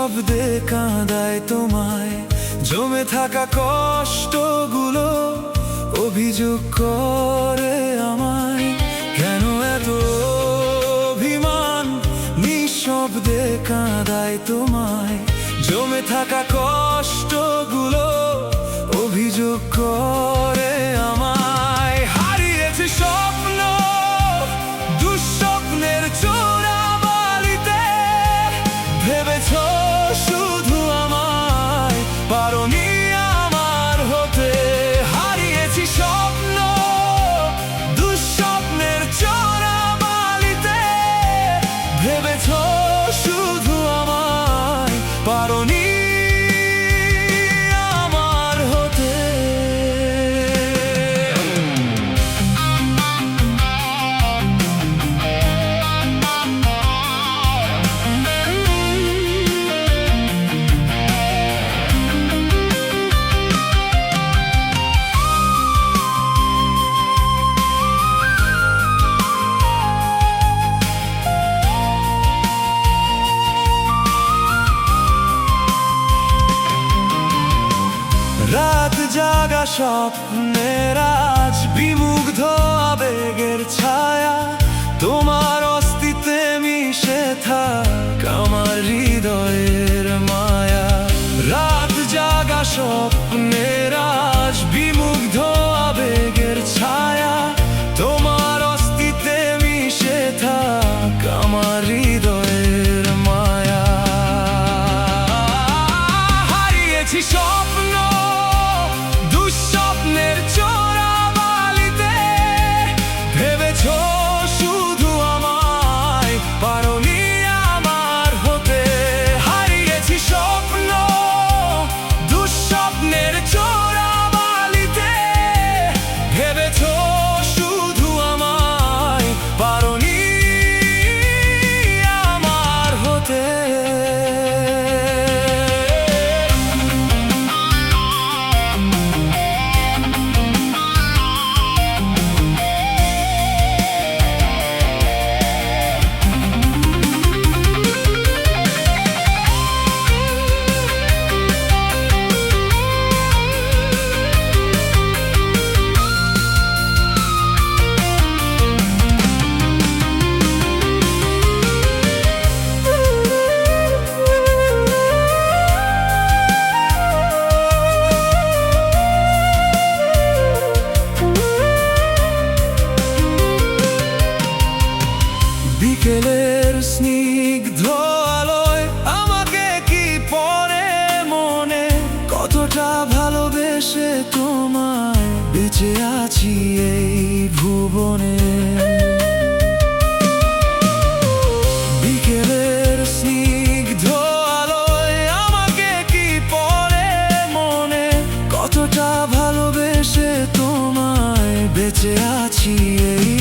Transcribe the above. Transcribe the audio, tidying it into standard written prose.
নিঃশব্দে কাঁদায় তোমায়, জমে থাকা কষ্টগুলো অভিযোগ করে আমায়। কেন এত অভিমান? নিঃশব্দে কাঁদায় তোমায়, জমে থাকা কষ্টগুলো অভিযোগ করে আমায়। হারিয়েছি স্বপ্ন দুঃস্বপ্নের চোরাবালিতে, ভেবেছ শুধু আমায়, পারোনি আমার হতে। হারিয়েছি স্বপ্ন দুঃস্বপ্নের চোরাবালিতে, ভেবেছ শুধু আমায়, পারোনি আমার হতে। রাত জাগা স্বপ্নের আজ বিমুগ্ধ আবেগের ছায়া, তোমার অস্তিত্বে মিশে থাক আমার হৃদয়ের মায়া। রাত জাগা স্বপ্নের আজ বিমুগ্ধ আবেগের ছায়া, তোমার অস্তিত্বে মিশে থাক আমার হৃদয়ের মায়া। হারিয়েছি স্বপ্ন দুঃস্বপ্নের চোরাবালিতে, ভেবেছ শুধু আমায়, পারোনি আমার হতে। হারিয়েছি স্বপ্ন দুঃস্বপ্নের চোরাবালিতে, ভেবেছ শুধু আমায়, পারোনি আমার হতে। বিকেলের স্নিগ্ধ আলোয় আমাকে কি পড়ে মনে, কতটা ভালোবেসে তোমায় বেঁচে আছি এই ভুবনে। বিকেলের স্নিগ্ধ আলোয় আমাকে কি পড়ে মনে, কতটা ভালোবেসে তোমায় বেঁচে আছি এই